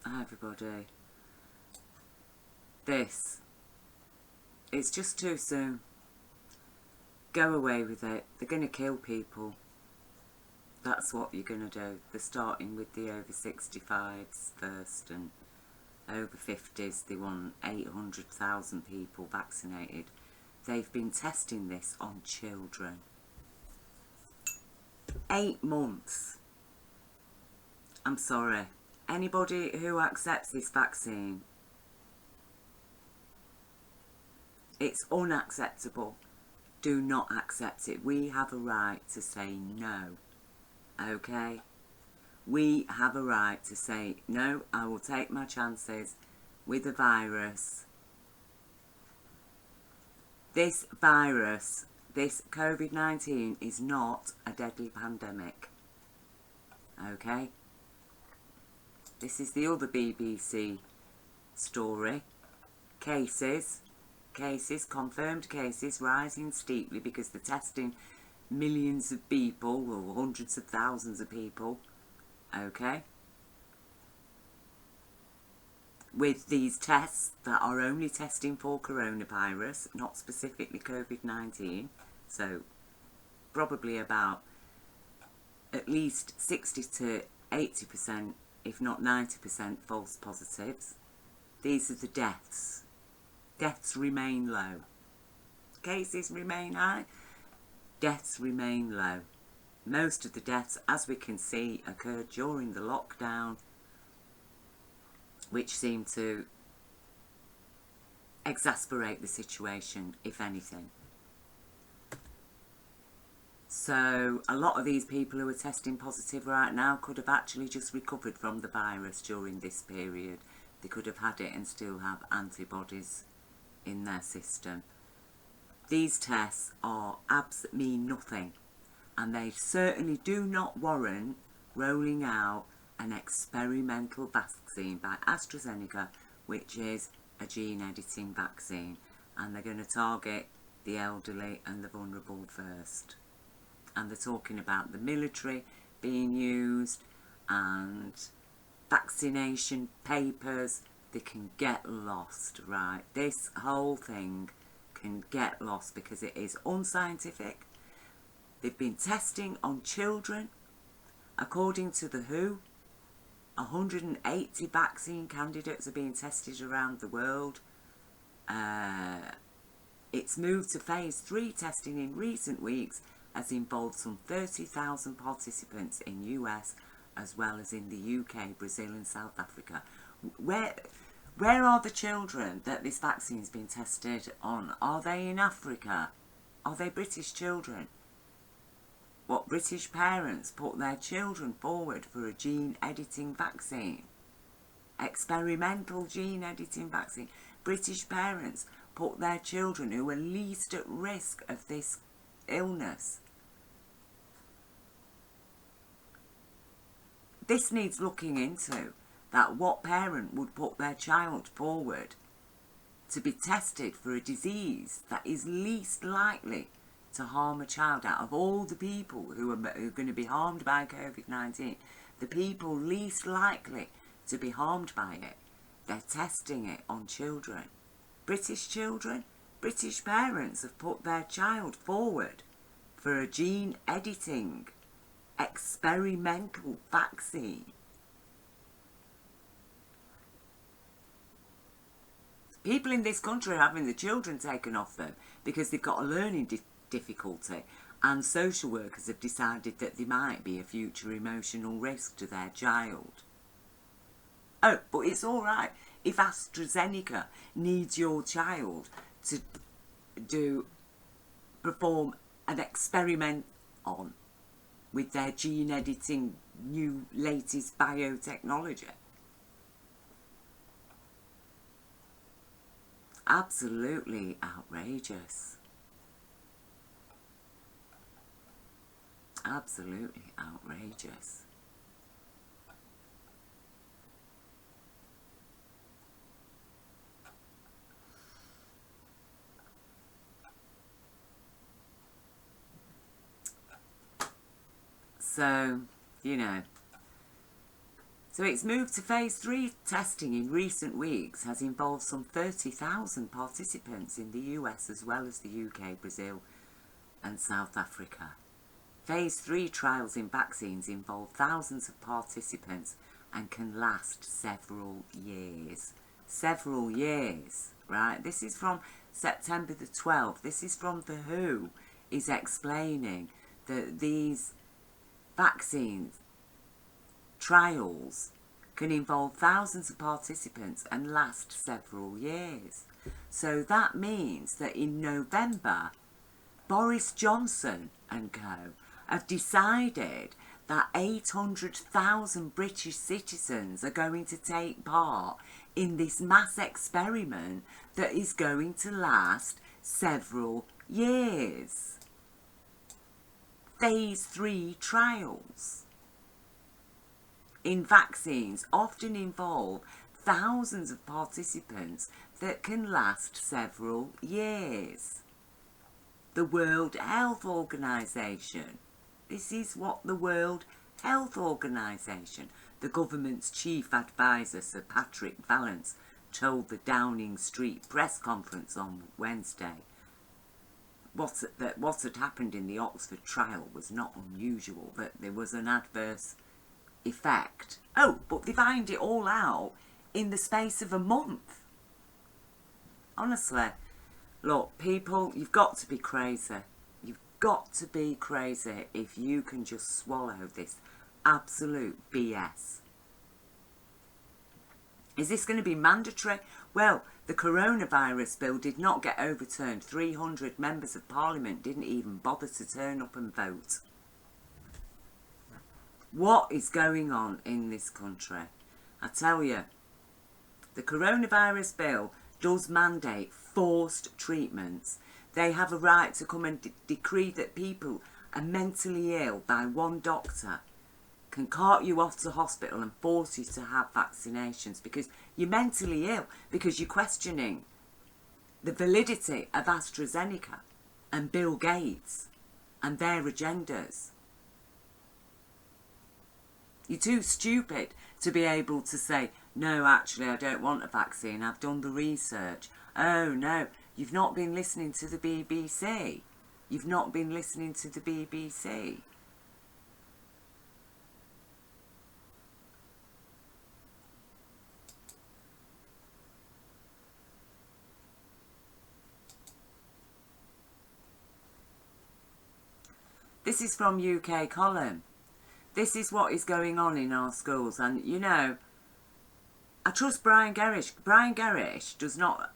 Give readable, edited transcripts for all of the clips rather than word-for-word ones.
Hi everybody. It's just too soon. Go away with it. They're going to kill people. That's what you're going to do. They're starting with the over 65s first, and over 50s they want 800,000 people vaccinated. They've been testing this on children. 8 months. I'm sorry. Anybody who accepts this vaccine, it's unacceptable. Do not accept it. We have a right to say no. Okay? We have a right to say, no, I will take my chances with the virus. This virus, this COVID-19 is not a deadly pandemic. Okay? This is the other BBC story. Cases, confirmed cases rising steeply because they're testing millions of people or hundreds of thousands of people. Okay? With these tests that are only testing for coronavirus, not specifically COVID-19. So probably about at least 60 to 80%, if not 90% false positives. These are the deaths. Deaths remain low. Cases remain high. Deaths remain low. Most of the deaths, as we can see, occurred during the lockdown, which seemed to exasperate the situation, if anything. So a lot of these people who are testing positive right now could have actually just recovered from the virus during this period. They could have had it and still have antibodies in their system. These tests mean nothing, and they certainly do not warrant rolling out an experimental vaccine by AstraZeneca, which is a gene editing vaccine, and they're going to target the elderly and the vulnerable first. And they're talking about the military being used and vaccination papers. They can get lost, right? This whole thing can get lost because it is unscientific. They've been testing on children. According to the WHO, 180 vaccine candidates are being tested around the world. It's moved to phase 3 testing in recent weeks, has involved some 30,000 participants in US as well as in the UK, Brazil and South Africa. Where are the children that this vaccine's been tested on? Are they in Africa? Are they British children? What British parents put their children forward for a gene editing vaccine? Experimental gene editing vaccine. British parents put their children who are least at risk of this illness. This needs looking into, that what parent would put their child forward to be tested for a disease that is least likely to harm a child. Out of all the people who are going to be harmed by COVID-19, the people least likely to be harmed by it, they're testing it on children. British children, British parents have put their child forward for a gene editing experimental vaccine. People in this country are having the children taken off them because they've got a learning difficulty, and social workers have decided that there might be a future emotional risk to their child. Oh, but it's alright if AstraZeneca needs your child to perform an experiment on with their gene editing new latest biotechnology. Absolutely outrageous. Absolutely outrageous. So, you know, So its move to phase 3 testing in recent weeks has involved some 30,000 participants in the US as well as the UK, Brazil and South Africa. Phase 3 trials in vaccines involve thousands of participants and can last several years. Several years, right? This is from September the 12th. This is from The WHO, is explaining that these vaccines trials can involve thousands of participants and last several years. So that means that in November, Boris Johnson and co have decided that 800,000 British citizens are going to take part in this mass experiment that is going to last several years. Phase 3 trials in vaccines often involve thousands of participants that can last several years. The World Health Organization. This is what the World Health Organization, the government's chief advisor, Sir Patrick Vallance, told the Downing Street press conference on Wednesday. What had happened in the Oxford trial was not unusual, that there was an adverse effect. Oh, but they find it all out in the space of a month. Honestly, look, people, you've got to be crazy. You've got to be crazy if you can just swallow this absolute BS. Is this going to be mandatory? Well, the coronavirus bill did not get overturned. 300 members of parliament didn't even bother to turn up and vote. What is going on in this country? I tell you, the coronavirus bill does mandate forced treatments. They have a right to come and decree that people are mentally ill by one doctor can cart you off to hospital and force you to have vaccinations because you're mentally ill, because you're questioning the validity of AstraZeneca and Bill Gates and their agendas. You're too stupid to be able to say, no, actually, I don't want a vaccine. I've done the research. Oh, no, you've not been listening to the BBC. You've not been listening to the BBC. This is from UK Column. This is what is going on in our schools. And, you know, I trust Brian Gerrish. Brian Gerrish does not,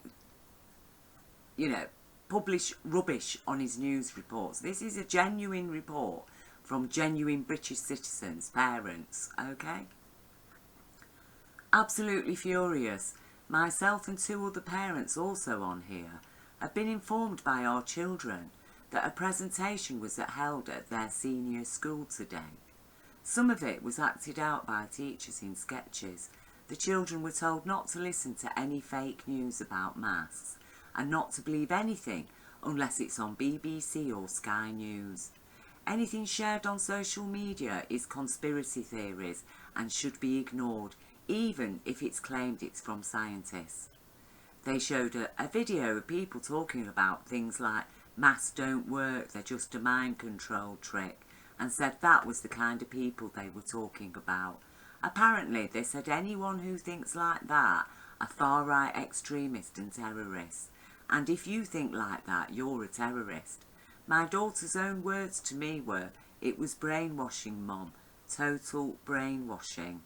you know, publish rubbish on his news reports. This is a genuine report from genuine British citizens, parents, okay? Absolutely furious. Myself and 2 other parents also on here have been informed by our children that a presentation was held at their senior school today. Some of it was acted out by teachers in sketches. The children were told not to listen to any fake news about masks and not to believe anything unless it's on BBC or Sky News. Anything shared on social media is conspiracy theories and should be ignored, even if it's claimed it's from scientists. They showed a video of people talking about things like masks don't work, they're just a mind control trick, and said that was the kind of people they were talking about. Apparently, they said anyone who thinks like that are far-right extremists and terrorists. And if you think like that, you're a terrorist. My daughter's own words to me were, it was brainwashing, Mum. Total brainwashing.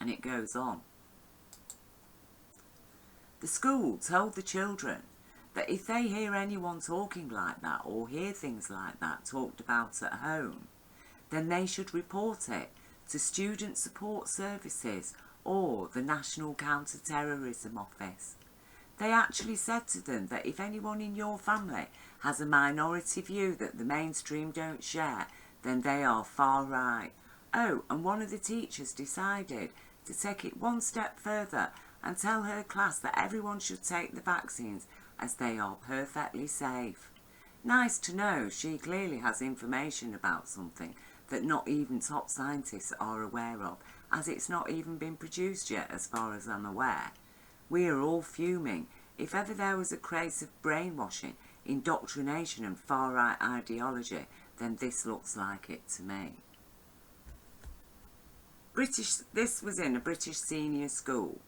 And it goes on. The school told the children that if they hear anyone talking like that or hear things like that talked about at home, then they should report it to Student Support Services or the National Counter-Terrorism Office. They actually said to them that if anyone in your family has a minority view that the mainstream don't share, then they are far right. Oh, and one of the teachers decided to take it one step further and tell her class that everyone should take the vaccines as they are perfectly safe. Nice to know she clearly has information about something that not even top scientists are aware of, as it's not even been produced yet as far as I'm aware. We are all fuming. If ever there was a craze of brainwashing, indoctrination and far-right ideology, then this looks like it to me. This was in a British senior school.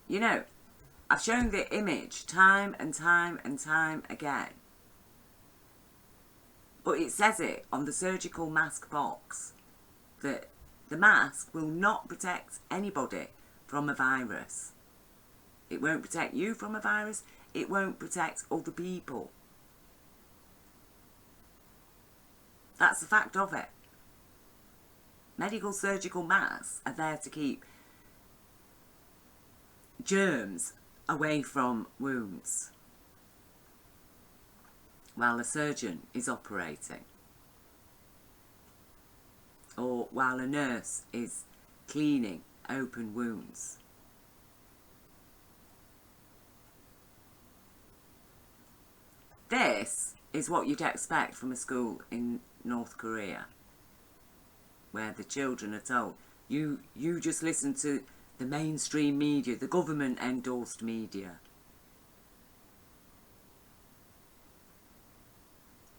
You know, I've shown the image time and time and time again. But it says it on the surgical mask box that the mask will not protect anybody from a virus. It won't protect you from a virus. It won't protect other people. That's the fact of it. Medical surgical masks are there to keep germs away from wounds while a surgeon is operating, or while a nurse is cleaning open wounds. This is what you'd expect from a school in North Korea, where the children are told, you just listen to the mainstream media, the government endorsed media.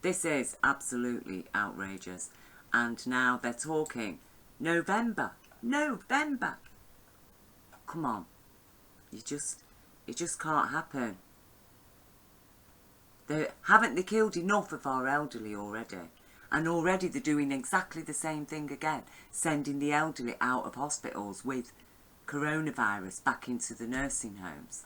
This is absolutely outrageous. And now they're talking November. Come on. It just can't happen. Haven't they killed enough of our elderly already? And already they're doing exactly the same thing again, sending the elderly out of hospitals with coronavirus back into the nursing homes.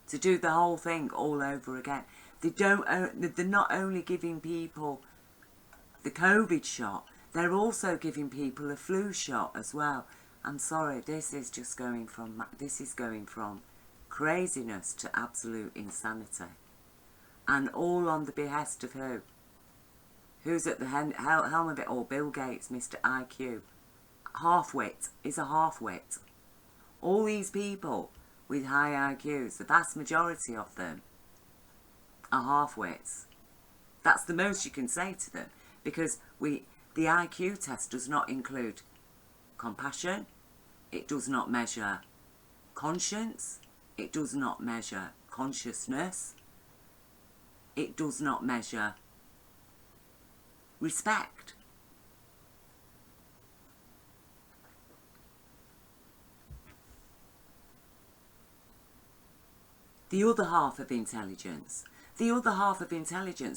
To do the whole thing all over again. They're not only giving people the COVID shot, they're also giving people a flu shot as well. I'm sorry, this is going from craziness to absolute insanity. And all on the behest of who? Who's at the helm of it all? Bill Gates, Mr. IQ. Half-wit is a half-wit. All these people with high IQs, the vast majority of them are half-wits. That's the most you can say to them, because the IQ test does not include compassion, it does not measure conscience, it does not measure consciousness, it does not measure respect. The other half of intelligence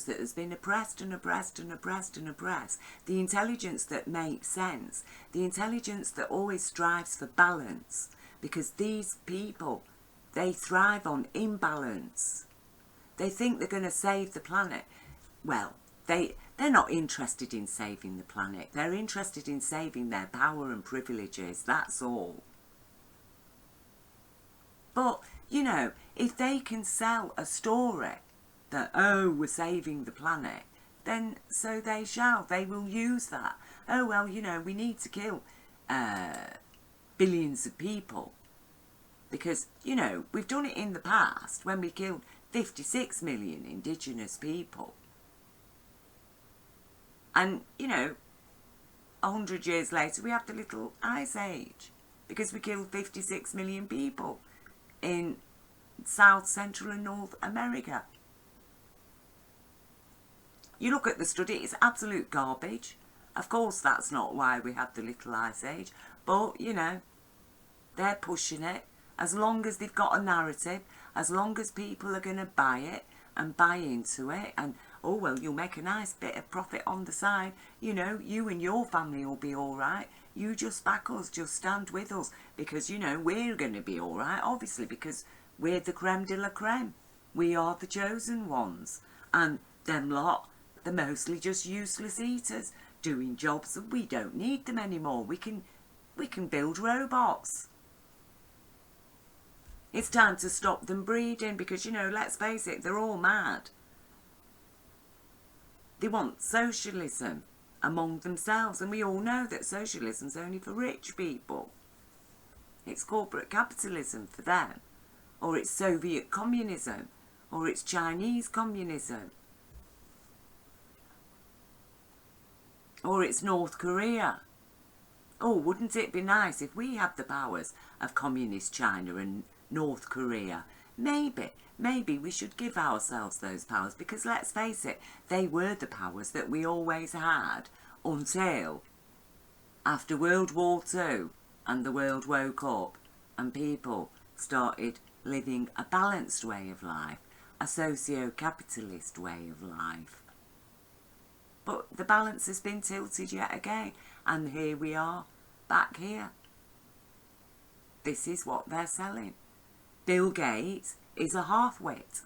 that has been oppressed and oppressed and oppressed and oppressed, the intelligence that makes sense, the intelligence that always strives for balance, because these people, they thrive on imbalance. They think they're going to save the planet. Well, they're not interested in saving the planet. They're interested in saving their power and privileges, that's all. But, you know, if they can sell a story that, oh, we're saving the planet, then so they shall. They will use that. Oh, well, you know, we need to kill billions of people. Because, you know, we've done it in the past when we killed 56 million indigenous people. And, you know, 100 years later we have the little ice age because we killed 56 million people in South, Central and North America. You look at the study, it's absolute garbage. Of course that's not why we had the little ice age, but, you know, they're pushing it. As long as they've got a narrative, as long as people are going to buy it and buy into it, and, oh, well, you'll make a nice bit of profit on the side, you know, you and your family will be all right. You just back us, just stand with us, because, you know, we're going to be all right, obviously, because we're the creme de la creme. We are the chosen ones. And them lot, they're mostly just useless eaters, doing jobs that we don't need them anymore. We can build robots. It's time to stop them breeding because, you know, let's face it, they're all mad. They want socialism among themselves, and we all know that socialism's only for rich people. It's corporate capitalism for them, or it's Soviet communism Or it's Chinese communism. Or it's North Korea. Oh, wouldn't it be nice if we had the powers of communist China and North Korea? Maybe we should give ourselves those powers, because let's face it, they were the powers that we always had until after World War II and the world woke up and people started living a balanced way of life, a socio-capitalist way of life. But the balance has been tilted yet again, and here we are, back here. This is what they're selling. Bill Gates is a half-wit.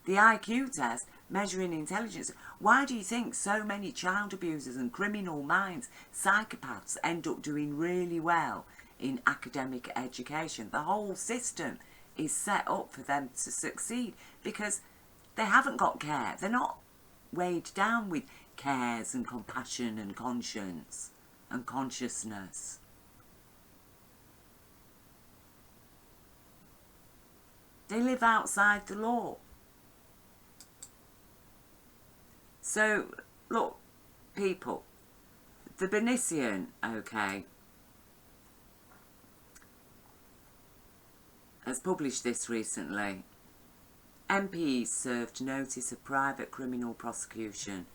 The IQ test, measuring intelligence. Why do you think so many child abusers and criminal minds, psychopaths, end up doing really well in academic education? The whole system is set up for them to succeed because they haven't got care. They're not weighed down with cares and compassion and conscience and consciousness. They live outside the law. So, look, people, the Bernician, okay, has published this recently. MPs served notice of private criminal prosecution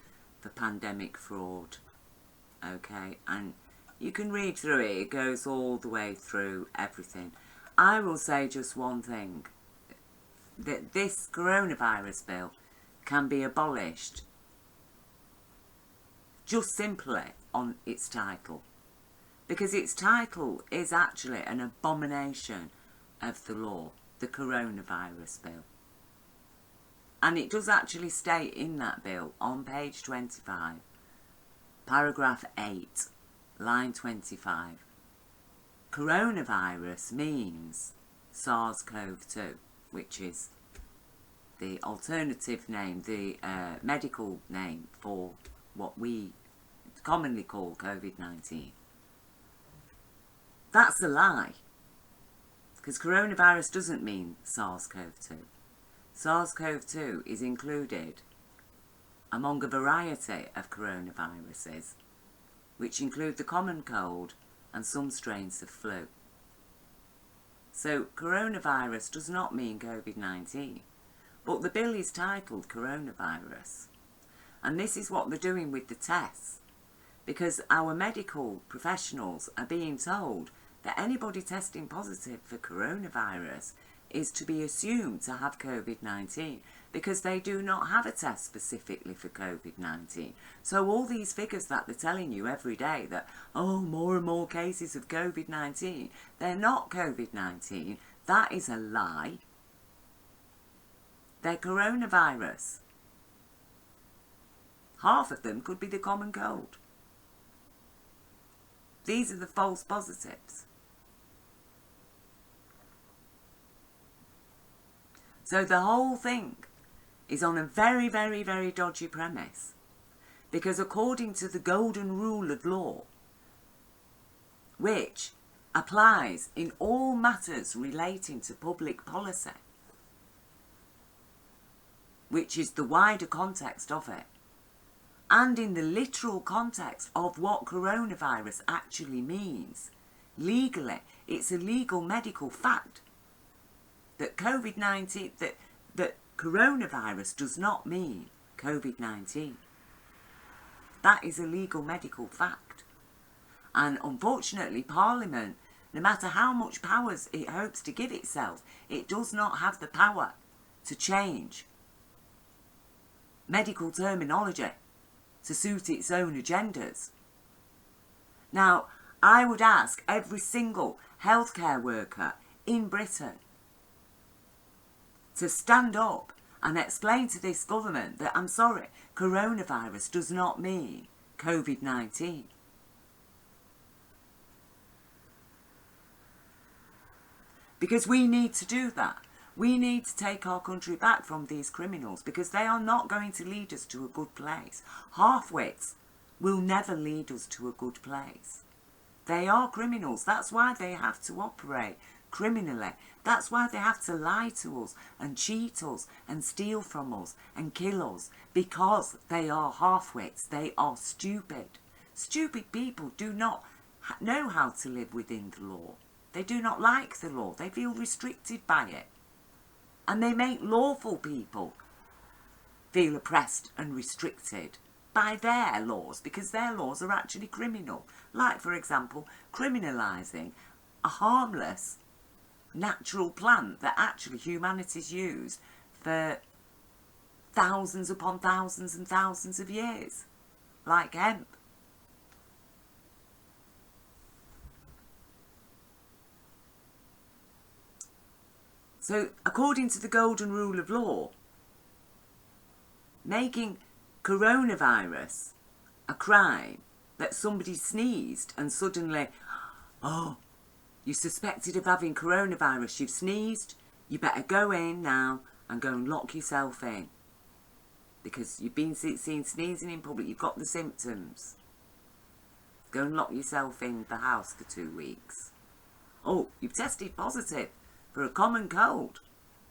for pandemic fraud. Okay, and you can read through it. It goes all the way through everything. I will say just one thing. That this coronavirus bill can be abolished just simply on its title. Because its title is actually an abomination of the law, the coronavirus bill. And it does actually state in that bill, on page 25, paragraph 8, line 25, coronavirus means SARS-CoV-2, which is the alternative name, the medical name for what we commonly call COVID-19. That's a lie, because coronavirus doesn't mean SARS-CoV-2. SARS-CoV-2 is included among a variety of coronaviruses, which include the common cold and some strains of flu. So coronavirus does not mean COVID-19, but the bill is titled coronavirus. And this is what they're doing with the tests, because our medical professionals are being told that anybody testing positive for coronavirus is to be assumed to have COVID-19, because they do not have a test specifically for COVID-19. So all these figures that they're telling you every day that, oh, more and more cases of COVID-19, they're not COVID-19. That is a lie. They're coronavirus. Half of them could be the common cold. These are the false positives. So the whole thing is on a very, very, very dodgy premise. Because according to the golden rule of law, which applies in all matters relating to public policy, which is the wider context of it, and in the literal context of what coronavirus actually means, legally, it's a legal medical fact that COVID-19, that coronavirus does not mean COVID-19. That is a legal medical fact. And unfortunately, Parliament, no matter how much powers it hopes to give itself, it does not have the power to change medical terminology to suit its own agendas. Now, I would ask every single healthcare worker in Britain to stand up and explain to this government that, I'm sorry, coronavirus does not mean COVID-19. Because we need to do that. We need to take our country back from these criminals, because they are not going to lead us to a good place. Half-wits will never lead us to a good place. They are criminals. That's why they have to operate criminally. That's why they have to lie to us and cheat us and steal from us and kill us, because they are half-wits. They are stupid. Stupid people do not know how to live within the law. They do not like the law. They feel restricted by it. And they make lawful people feel oppressed and restricted by their laws, because their laws are actually criminal. Like, for example, criminalising a harmless natural plant that actually humanity's used for thousands upon thousands and thousands of years, like hemp. So, according to the golden rule of law, making coronavirus a crime, that somebody sneezed and suddenly, oh, you're suspected of having coronavirus, you've sneezed, you better go in now and go and lock yourself in. Because you've been seen sneezing in public, you've got the symptoms. Go and lock yourself in the house for 2 weeks. Oh, you've tested positive for a common cold.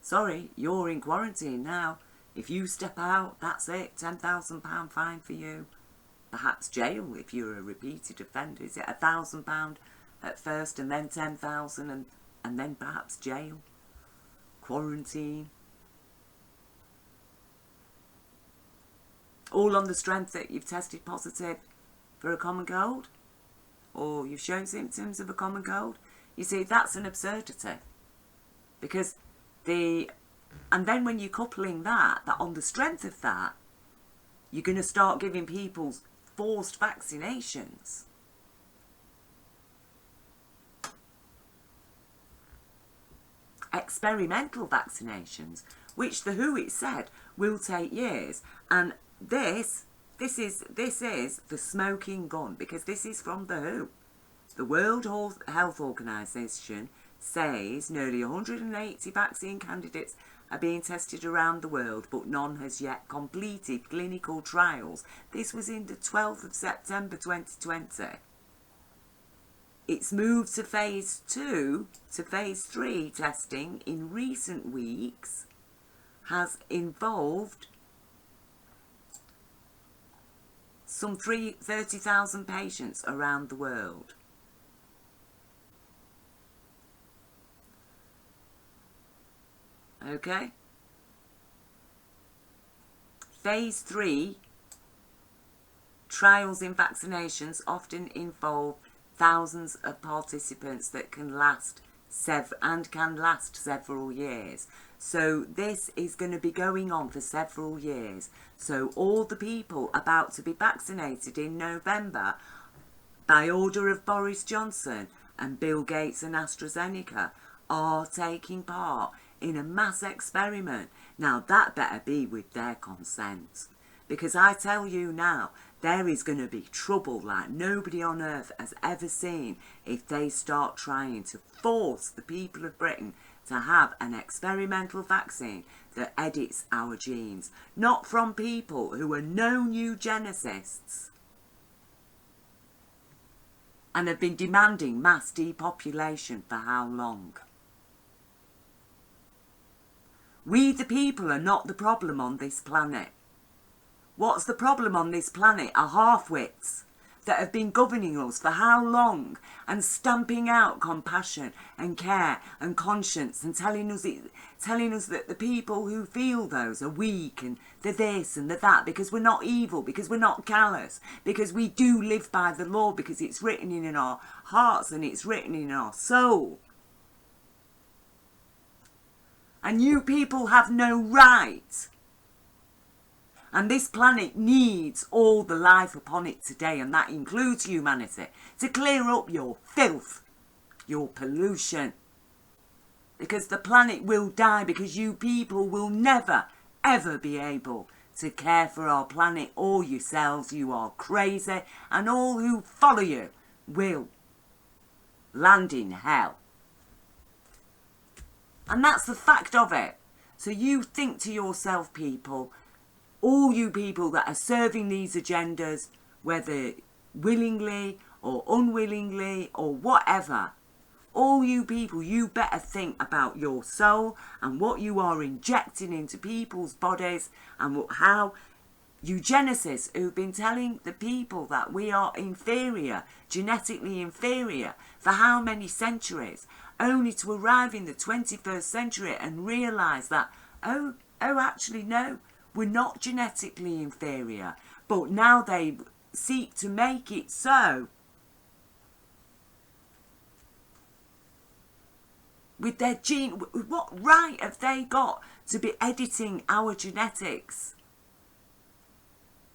Sorry, you're in quarantine now. If you step out, that's it, £10,000 fine for you. Perhaps jail if you're a repeated offender. Is it £1,000 at first and then 10,000 and then perhaps jail? Quarantine. All on the strength that you've tested positive for a common cold? Or you've shown symptoms of a common cold? You see, that's an absurdity. Because and then when you're coupling that on the strength of that, you're going to start giving people forced vaccinations. Experimental vaccinations, which the WHO, it said, will take years. And this is the smoking gun, because this is from the WHO. The World Health Organization says nearly 180 vaccine candidates are being tested around the world, but none has yet completed clinical trials. This was in the 12th of September 2020. It's moved to phase 2 to phase 3 testing in recent weeks, has involved some 30,000 patients around the world. Okay? Phase 3 trials in vaccinations often involve thousands of participants that can last several years. So this is going to be going on for several years. So all the people about to be vaccinated in November, by order of Boris Johnson and Bill Gates and AstraZeneca, are taking part in a mass experiment. Now that better be with their consent, because I tell you now, there is going to be trouble like nobody on earth has ever seen if they start trying to force the people of Britain to have an experimental vaccine that edits our genes, not from people who are known eugenicists and have been demanding mass depopulation for how long? We the people are not the problem on this planet. What's the problem on this planet are half-wits that have been governing us for how long, and stamping out compassion and care and conscience, and telling us that the people who feel those are weak and they're this and they're that, because we're not evil, because we're not callous, because we do live by the law, because it's written in our hearts and it's written in our soul. And you people have no right. And this planet needs all the life upon it today, and that includes humanity, to clear up your filth, your pollution. Because the planet will die, because you people will never, ever be able to care for our planet or yourselves. You are crazy, and all who follow you will land in hell. And that's the fact of it. So you think to yourself, people, all you people that are serving these agendas, whether willingly or unwillingly or whatever, All you people, you better think about your soul and what you are injecting into people's bodies, and how eugenicists who've been telling the people that we are inferior, genetically inferior, for how many centuries, only to arrive in the 21st century and realise that, actually no, we're not genetically inferior. But now they seek to make it so. With their gene, what right have they got to be editing our genetics?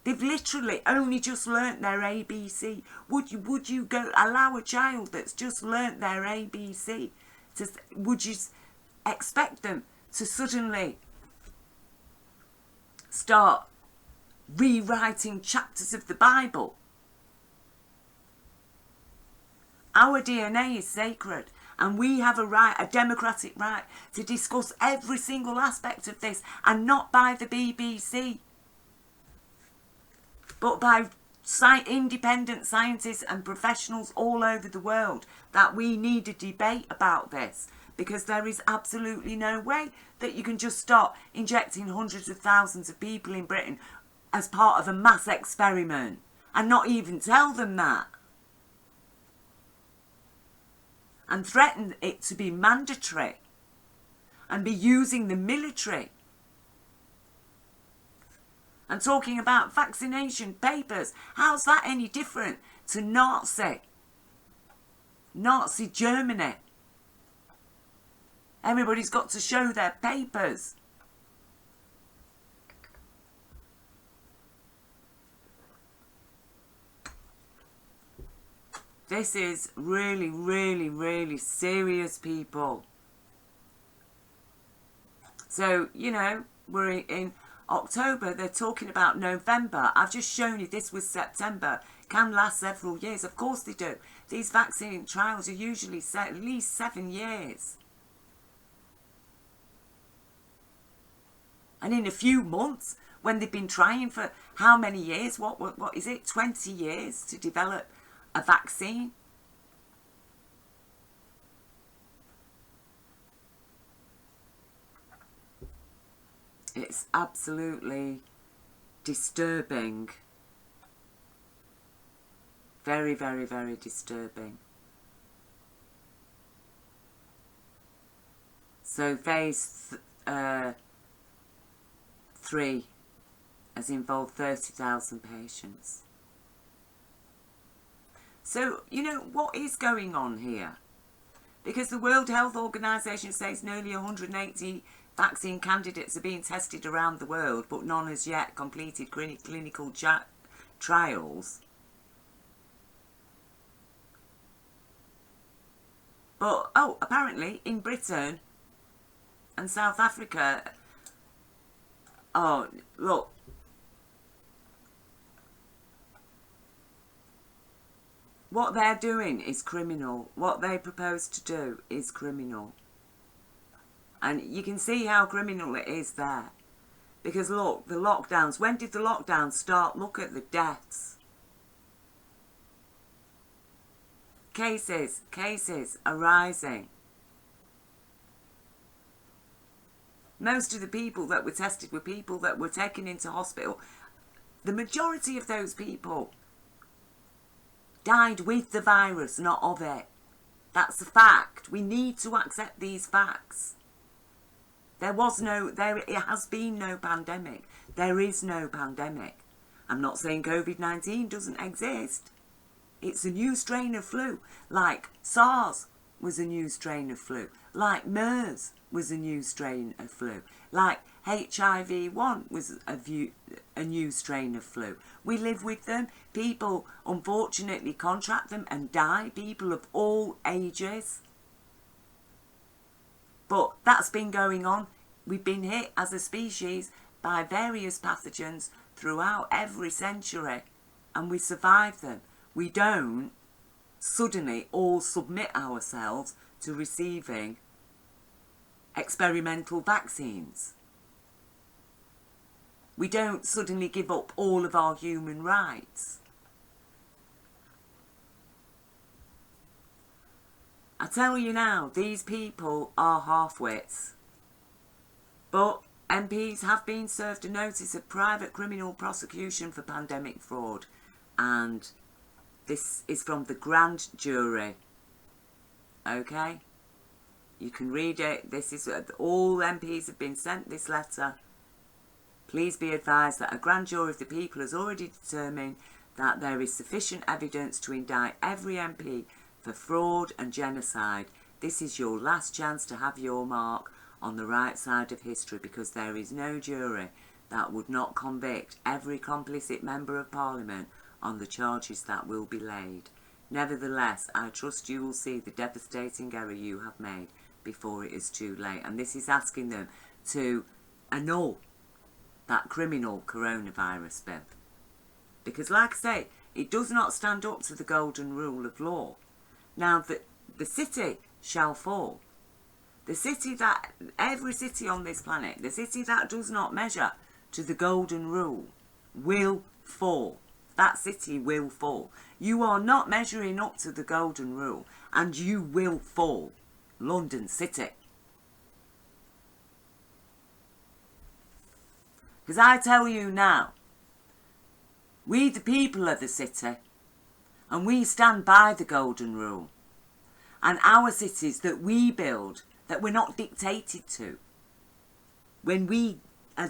They've literally only just learnt their ABC. Would you go allow a child that's just learnt their ABC? Would you expect them to suddenly start rewriting chapters of the Bible? Our DNA is sacred, and we have a right, a democratic right, to discuss every single aspect of this, and not by the BBC, but by independent scientists and professionals all over the world. That we need a debate about this, because there is absolutely no way that you can just start injecting hundreds of thousands of people in Britain as part of a mass experiment and not even tell them that, and threaten it to be mandatory and be using the military and talking about vaccination papers. How's that any different to Nazi Germany? Everybody's got to show their papers. This is really, really, really serious, people. So, you know, we're in October. They're talking about November. I've just shown you this was September. Can last several years. Of course they do. These vaccine trials are usually at least 7 years. And in a few months, when they've been trying for how many years? What is it? 20 years to develop a vaccine? It's absolutely disturbing. Very, very, very disturbing. So phase 3 has involved 30,000 patients. So, you know, what is going on here? Because the World Health Organization says nearly 180 vaccine candidates are being tested around the world, but none has yet completed clinical trials. But, apparently in Britain and South Africa, look, what they're doing is criminal. What they propose to do is criminal. And you can see how criminal it is there. Because look, the lockdowns. When did the lockdowns start? Look at the deaths. Cases are rising. Most of the people that were tested were people that were taken into hospital. The majority of those people died with the virus, not of it. That's a fact. We need to accept these facts. It has been no pandemic. There is no pandemic. I'm not saying COVID-19 doesn't exist. It's a new strain of flu, like SARS was a new strain of flu, like MERS was a new strain of flu, like HIV-1 was a new strain of flu. We live with them. People unfortunately contract them and die, people of all ages. But that's been going on. We've been hit as a species by various pathogens throughout every century, and we survive them. We don't suddenly all submit ourselves to receiving experimental vaccines. We don't suddenly give up all of our human rights. I tell you now, these people are half-wits. But MPs have been served a notice of private criminal prosecution for pandemic fraud. And this is from the grand jury. Okay? You can read it. This is all MPs have been sent this letter. Please be advised that a grand jury of the people has already determined that there is sufficient evidence to indict every MP for fraud and genocide. This is your last chance to have your mark on the right side of history, because there is no jury that would not convict every complicit member of Parliament on the charges that will be laid. Nevertheless, I trust you will see the devastating error you have made before it is too late. And this is asking them to annul that criminal coronavirus bill. Because like I say, it does not stand up to the golden rule of law. Now, the city shall fall. The city that, every city on this planet, the city that does not measure to the golden rule will fall. That city will fall. You are not measuring up to the golden rule, and you will fall. London City. Because I tell you now, we the people of the city, and we stand by the golden rule. And our cities that we build, that we're not dictated to. When we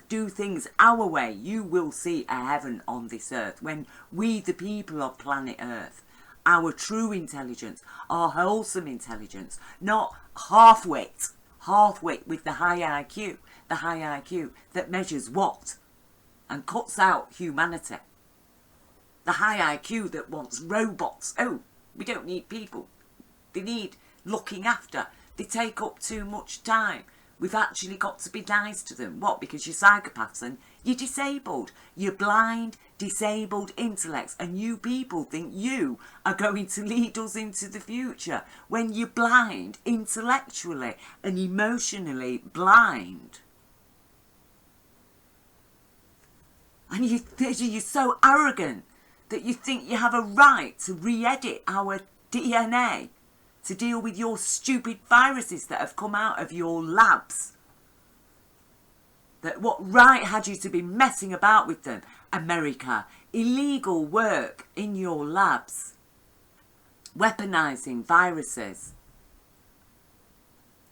do things our way, you will see a heaven on this earth. When we the people of planet Earth, our true intelligence, our wholesome intelligence, not half-wit with the high IQ that measures what and cuts out humanity. The high IQ that wants robots. Oh, we don't need people. They need looking after. They take up too much time. We've actually got to be nice to them. What? Because you're psychopaths and you're disabled. You're blind, disabled intellects. And you people think you are going to lead us into the future when you're blind intellectually and emotionally blind. And you're so arrogant that you think you have a right to re-edit our DNA to deal with your stupid viruses that have come out of your labs. That what right had you to be messing about with them? America, illegal work in your labs. Weaponising viruses.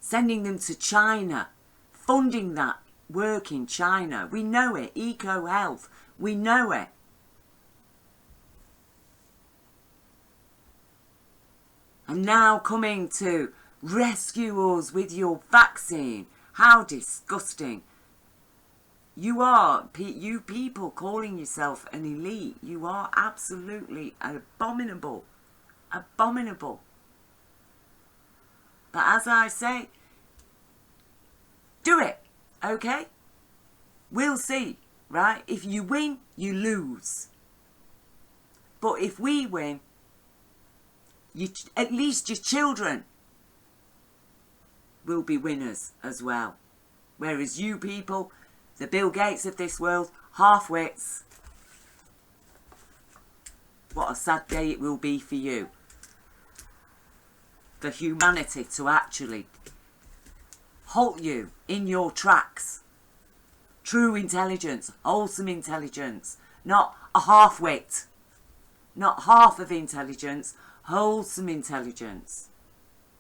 Sending them to China. Funding that work in China. We know it. Eco-health. We know it. And now coming to rescue us with your vaccine. How disgusting. You people calling yourself an elite, you are absolutely abominable. Abominable. But as I say, do it, okay? We'll see, right? If you win, you lose. But if we win, at least your children will be winners as well. Whereas you people, the Bill Gates of this world, half-wits. What a sad day it will be for you. For humanity to actually halt you in your tracks. True intelligence, wholesome intelligence, not a half-wit. Not half of intelligence, wholesome intelligence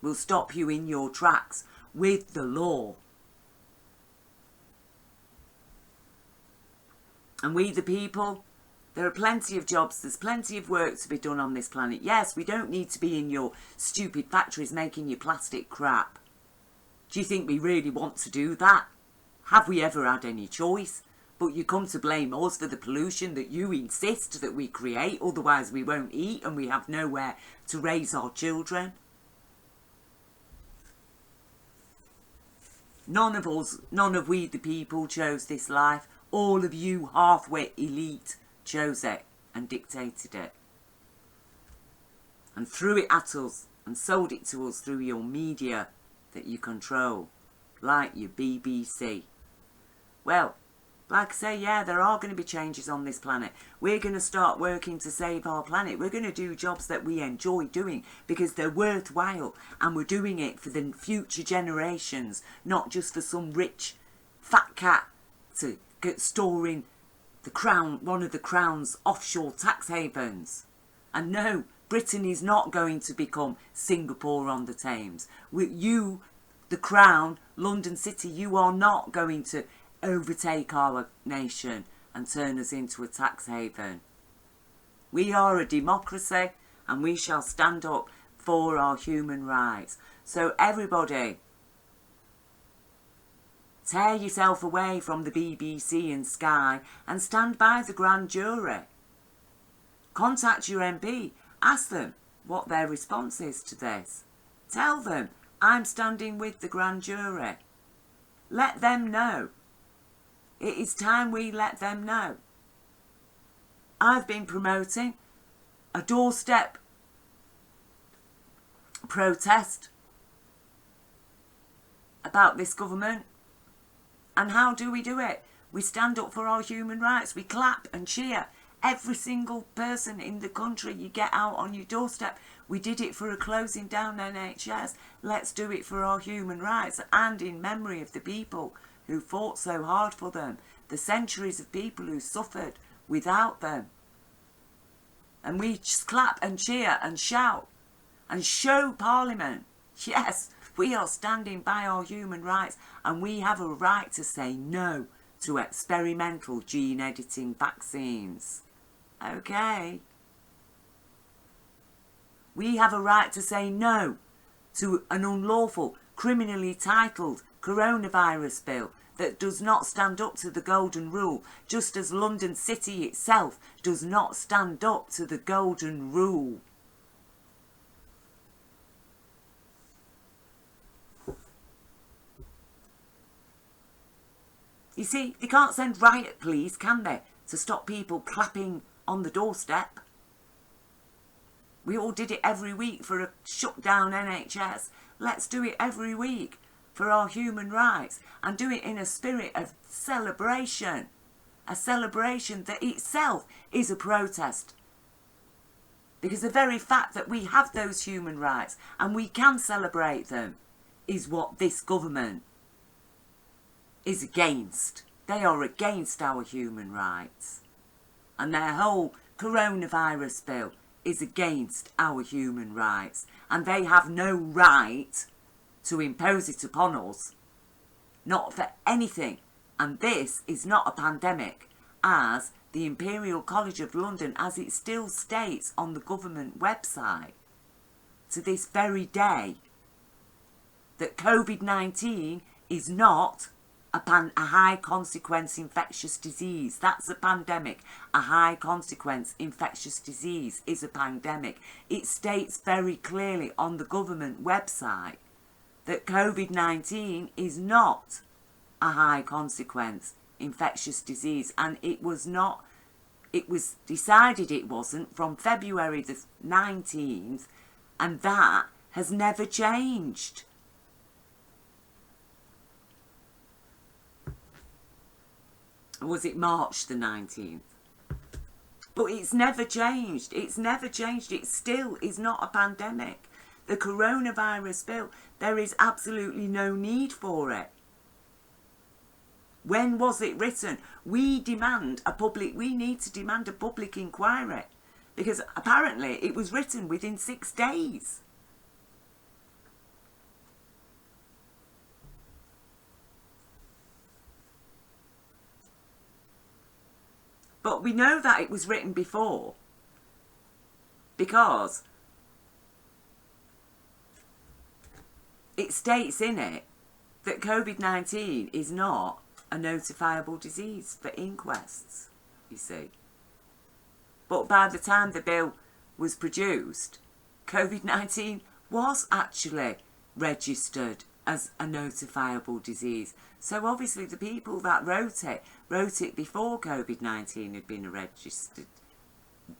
will stop you in your tracks with the law. And we the people, there are plenty of jobs, there's plenty of work to be done on this planet. Yes, we don't need to be in your stupid factories making your plastic crap. Do you think we really want to do that? Have we ever had any choice? But you come to blame us for the pollution that you insist that we create, otherwise we won't eat and we have nowhere to raise our children. None of we the people chose this life. All of you half-wit elite chose it and dictated it. And threw it at us and sold it to us through your media that you control, like your BBC. Well, Like I say, yeah, there are going to be changes on this planet. We're going to start working to save our planet. We're going to do jobs that we enjoy doing because they're worthwhile, and we're doing it for the future generations, not just for some rich fat cat to get storing the crown, one of the crown's offshore tax havens. And no, Britain is not going to become Singapore on the Thames. You, the Crown, London City, you are not going to overtake our nation and turn us into a tax haven. We are a democracy, and we shall stand up for our human rights. So everybody, tear yourself away from the BBC and Sky and stand by the grand jury. Contact your MP, ask them what their response is to this. Tell them, I'm standing with the grand jury. Let them know. It is time we let them know. I've been promoting a doorstep protest about this government. And how do we do it? We stand up for our human rights. We clap and cheer. Every single person in the country, you get out on your doorstep. We did it for a closing down NHS. Let's do it for our human rights and in memory of the people who fought so hard for them, the centuries of people who suffered without them. And we just clap and cheer and shout and show Parliament, yes, we are standing by our human rights, and we have a right to say no to experimental gene editing vaccines. Okay. We have a right to say no to an unlawful, criminally titled coronavirus bill that does not stand up to the golden rule, just as London City itself does not stand up to the golden rule. You see, they can't send riot police, can they, to stop people clapping on the doorstep. We all did it every week for a shut down NHS. Let's do it every week for our human rights, and do it in a spirit of celebration. A celebration that itself is a protest. Because the very fact that we have those human rights and we can celebrate them is what this government is against. They are against our human rights. And their whole coronavirus bill is against our human rights. And they have no right to impose it upon us. Not for anything. And this is not a pandemic, as the Imperial College of London, as it still states on the government website to this very day, that COVID-19 is not a high consequence infectious disease. That's a pandemic. A high consequence infectious disease is a pandemic. It states very clearly on the government website that COVID-19 is not a high consequence infectious disease, and it was not. It was decided it wasn't from February the 19th, and that has never changed. Or was it March the 19th? But it's never changed. It's never changed. It still is not a pandemic. The coronavirus bill, there is absolutely no need for it. When was it written? We need to demand a public inquiry, because apparently it was written within 6 days. But we know that it was written before, because it states in it that COVID-19 is not a notifiable disease for inquests, you see. But by the time the bill was produced, COVID-19 was actually registered as a notifiable disease. So obviously the people that wrote it before COVID-19 had been a registered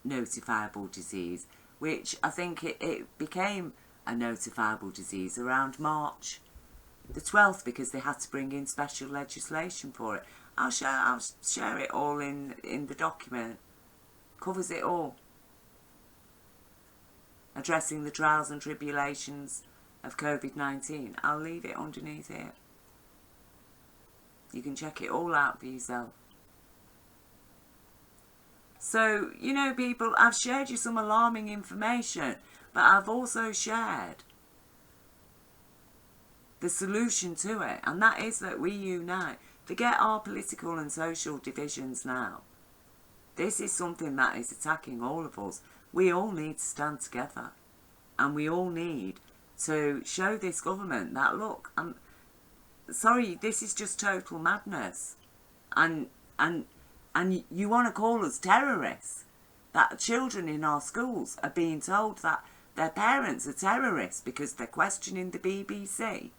notifiable disease, which I think it became a notifiable disease around March the 12th, because they had to bring in special legislation for it. I'll share it all in the document. Covers it all. Addressing the trials and tribulations of COVID-19. I'll leave it underneath here. You can check it all out for yourself. So, you know, people, I've shared you some alarming information, but I've also shared the solution to it, and that is that we unite. Forget our political and social divisions now. This is something that is attacking all of us. We all need to stand together, and we all need to show this government that, look, I'm sorry, this is just total madness, and you want to call us terrorists. That children in our schools are being told that their parents are terrorists because they're questioning the BBC.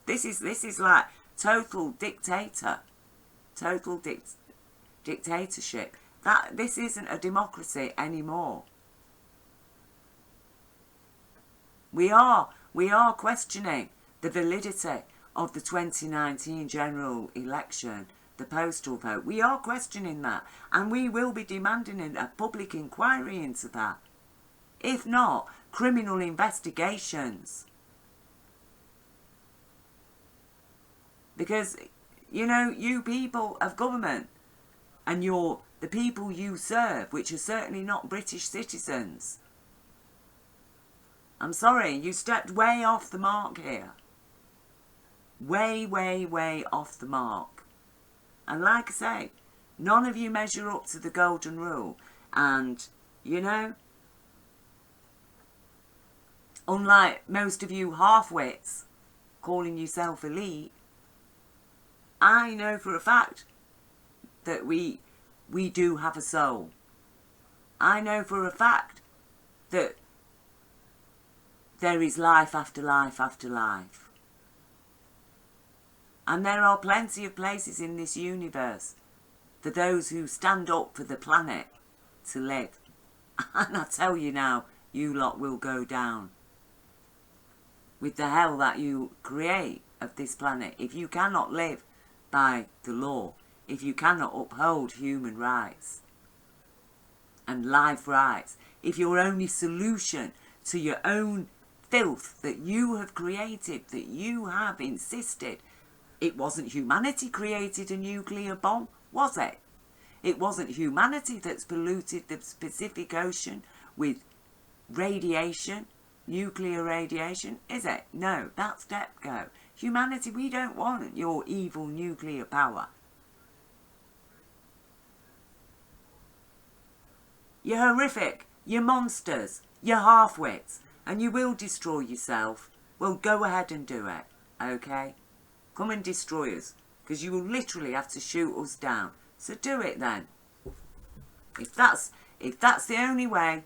This is like total dictatorship. This isn't a democracy anymore. We are questioning the validity of the 2019 general election, the postal vote. We are questioning that, and we will be demanding a public inquiry into that. If not, criminal investigations. Because, you know, you people of government and the people you serve, which are certainly not British citizens, I'm sorry, you stepped way off the mark here. Way, way, way off the mark. And like I say, none of you measure up to the golden rule. And, you know, unlike most of you half-wits calling yourself elite, I know for a fact that we do have a soul. I know for a fact that there is life after life after life. And there are plenty of places in this universe for those who stand up for the planet to live. And I tell you now, you lot will go down with the hell that you create of this planet. If you cannot live by the law, if you cannot uphold human rights and life rights, if your only solution to your own filth that you have created, that you have insisted, it wasn't humanity created a nuclear bomb, was it? It wasn't humanity that's polluted the Pacific Ocean with radiation, nuclear radiation, is it? No, that's DEPCO. Humanity, we don't want your evil nuclear power. You're horrific, you're monsters, you're half-wits, and you will destroy yourself. Well, go ahead and do it, okay? Come and destroy us, because you will literally have to shoot us down. So do it then. If that's the only way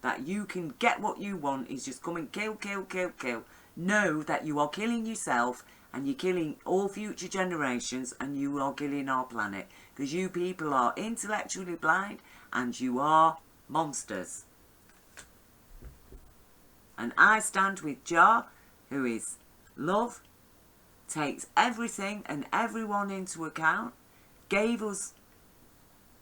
that you can get what you want, is just come and kill, kill, kill, kill. Know that you are killing yourself, and you're killing all future generations, and you are killing our planet. Because you people are intellectually blind, and you are monsters. And I stand with Jah, who is love, takes everything and everyone into account, gave us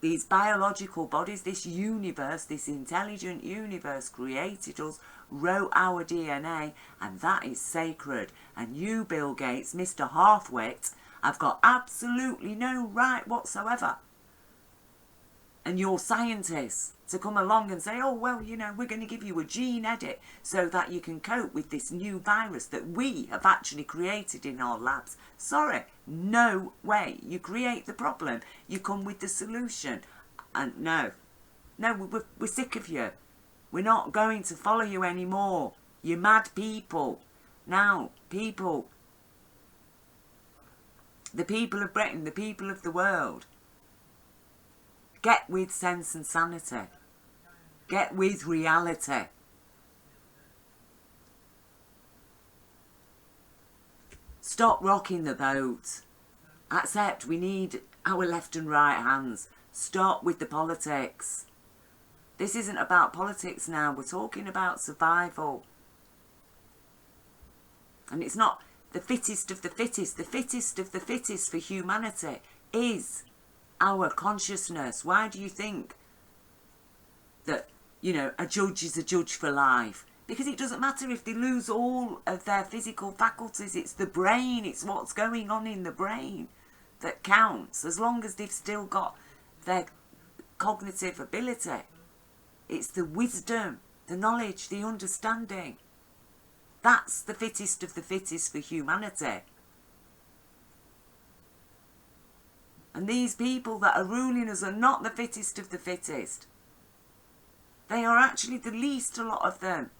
these biological bodies, this universe, this intelligent universe created us, wrote our DNA, and that is sacred. And you, Bill Gates, Mr. Halfwit, have got absolutely no right whatsoever, and your scientists, to come along and say, oh, well, you know, we're going to give you a gene edit so that you can cope with this new virus that we have actually created in our labs. Sorry, no way. You create the problem, you come with the solution. And no, we're sick of you. We're not going to follow you anymore. You mad people. Now, people, the people of Britain, the people of the world, get with sense and sanity. Get with reality. Stop rocking the boat. Accept we need our left and right hands. Stop with the politics. This isn't about politics now. We're talking about survival. And it's not the fittest of the fittest, the fittest of the fittest for humanity is our consciousness. Why do you think that, you know, a judge is a judge for life? Because it doesn't matter if they lose all of their physical faculties. It's the brain, it's what's going on in the brain that counts, as long as they've still got their cognitive ability. It's the wisdom, the knowledge, the understanding. That's the fittest of the fittest for humanity. And these people that are ruling us are not the fittest of the fittest. They are actually the least, a lot of them.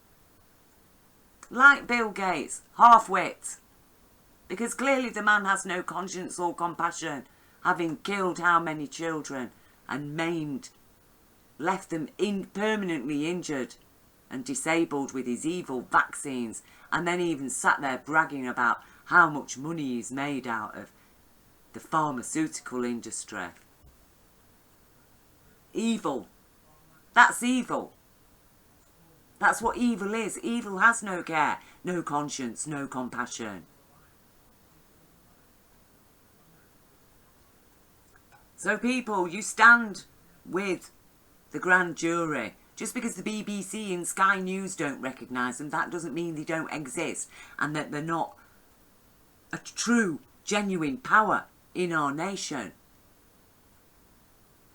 Like Bill Gates, half-wit. Because clearly the man has no conscience or compassion, having killed how many children and maimed, left them permanently injured and disabled with his evil vaccines, and then even sat there bragging about how much money he's made out of the pharmaceutical industry. Evil. That's evil. That's what evil is. Evil has no care, no conscience, no compassion. So people, you stand with the grand jury. Just because the BBC and Sky News don't recognise them, that doesn't mean they don't exist and that they're not a true, genuine power in our nation.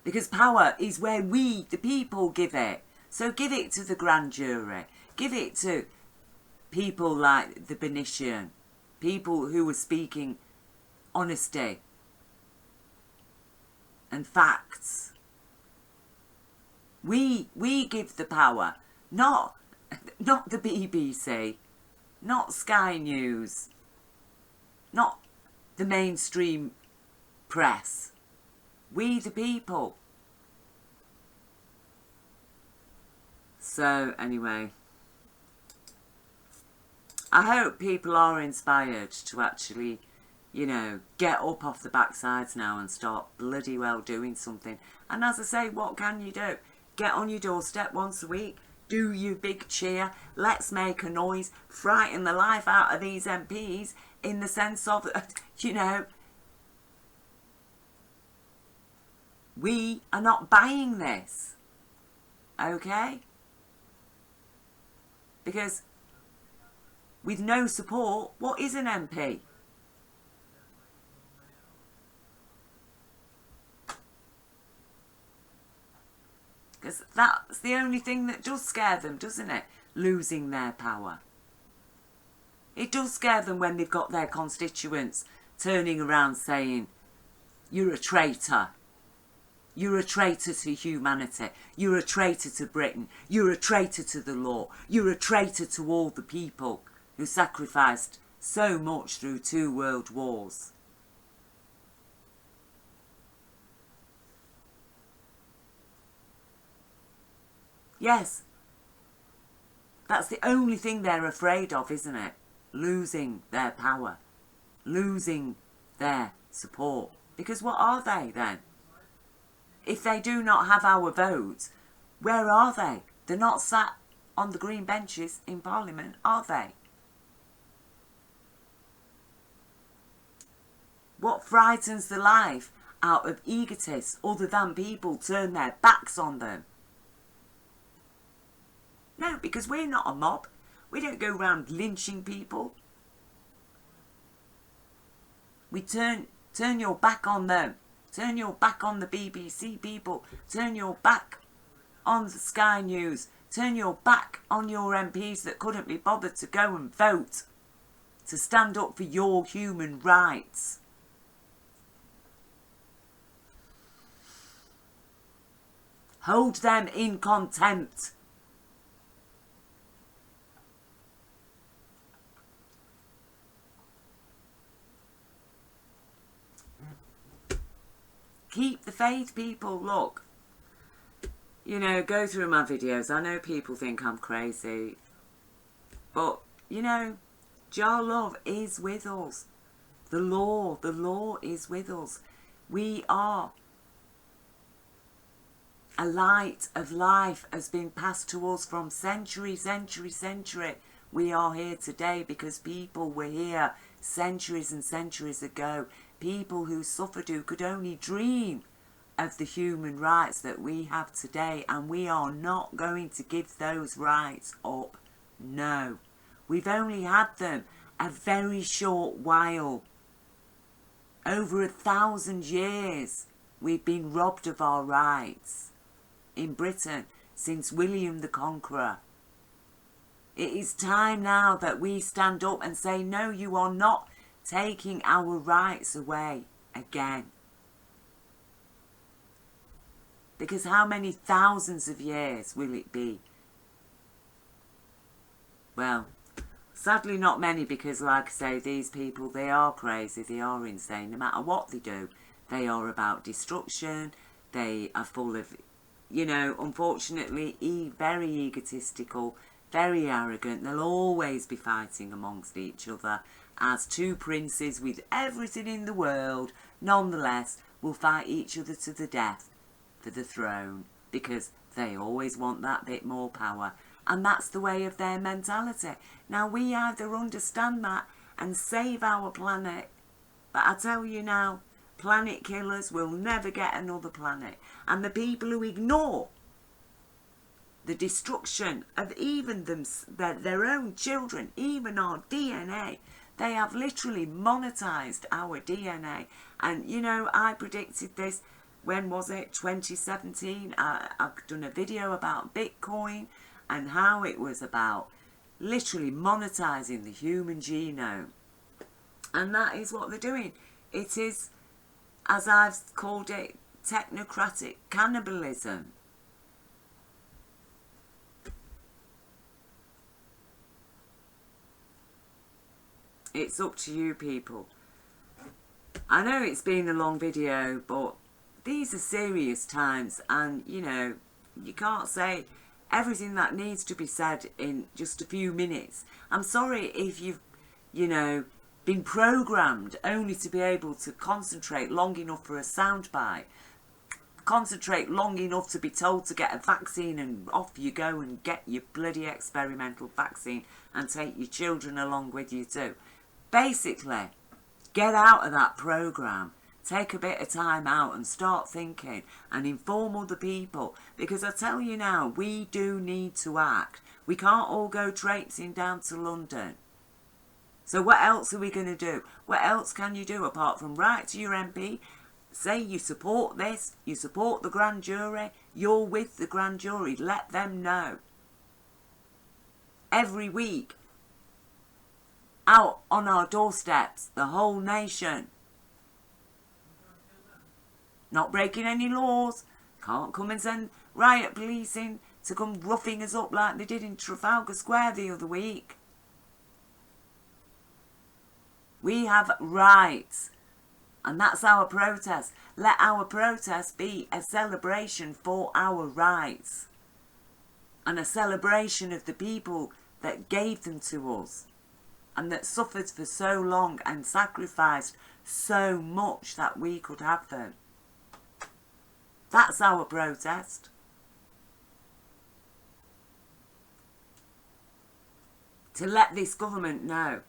Because power is where we, the people, give it. So give it to the grand jury. Give it to people like the Benitian. People who are speaking honesty and facts. We give the power, not the BBC, not Sky News, not the mainstream press. We the people. So anyway, I hope people are inspired to actually, you know, get up off the backsides now and start bloody well doing something. And as I say, what can you do? Get on your doorstep once a week, do your big cheer, let's make a noise, frighten the life out of these MPs in the sense of, you know, we are not buying this, okay? Because with no support, what is an MP? Because that's the only thing that does scare them, doesn't it? Losing their power. It does scare them when they've got their constituents turning around saying, you're a traitor. You're a traitor to humanity. You're a traitor to Britain. You're a traitor to the law. You're a traitor to all the people who sacrificed so much through 2 world wars. Yes, that's the only thing they're afraid of, isn't it? Losing their power, losing their support. Because what are they then? If they do not have our votes, where are they? They're not sat on the green benches in Parliament, are they? What frightens the life out of egotists other than people turn their backs on them? No, because we're not a mob. We don't go around lynching people. We turn your back on them. Turn your back on the BBC people. Turn your back on the Sky News. Turn your back on your MPs that couldn't be bothered to go and vote. To stand up for your human rights. Hold them in contempt. Keep the faith, people. Look, you know, go through my videos. I know people think I'm crazy. But, you know, Jah love is with us. The law is with us. We are. A light of life has been passed to us from century. We are here today because people were here centuries and centuries ago. People who suffered, who could only dream of the human rights that we have today, and we are not going to give those rights up. No. We've only had them a very short while. Over 1,000 years we've been robbed of our rights in Britain since William the Conqueror. It is time now that we stand up and say, no, you are not taking our rights away again. Because how many thousands of years will it be? Well, sadly not many, because like I say, these people, they are crazy, they are insane. No matter what they do, they are about destruction. They are full of, you know, unfortunately, very egotistical, very arrogant. They'll always be fighting amongst each other as two princes with everything in the world, nonetheless, will fight each other to the death for the throne, because they always want that bit more power. And that's the way of their mentality. Now, we either understand that and save our planet, but I tell you now, planet killers will never get another planet. And the people who ignore the destruction of even their own children, even our DNA, they have literally monetized our DNA. And, you know, I predicted this, when was it, 2017? I've done a video about Bitcoin and how it was about literally monetizing the human genome. And that is what they're doing. It is, as I've called it, technocratic cannibalism. It's up to you people. I know it's been a long video, but these are serious times, and you know, you can't say everything that needs to be said in just a few minutes. I'm sorry if you've, you know, been programmed only to be able to concentrate long enough for a soundbite, concentrate long enough to be told to get a vaccine, and off you go and get your bloody experimental vaccine and take your children along with you too. Basically, get out of that program. Take a bit of time out and start thinking and inform other people. Because I tell you now, we do need to act. We can't all go traipsing down to London. So what else are we going to do? What else can you do apart from write to your MP, say you support this, you support the grand jury, you're with the grand jury, let them know. Every week, out on our doorsteps, the whole nation. Not breaking any laws, can't come and send riot policing to come roughing us up like they did in Trafalgar Square the other week. We have rights, and that's our protest. Let our protest be a celebration for our rights, and a celebration of the people that gave them to us, and that suffered for so long and sacrificed so much that we could have them. That's our protest. To let this government know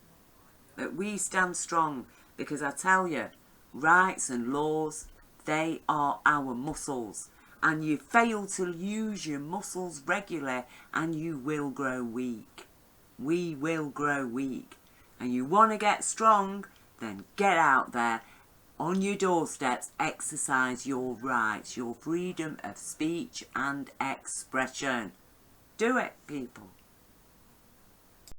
that we stand strong, because I tell you, rights and laws, they are our muscles. And you fail to use your muscles regularly and you will grow weak. We will grow weak. And you want to get strong, then get out there. On your doorsteps, exercise your rights, your freedom of speech and expression. Do it, people.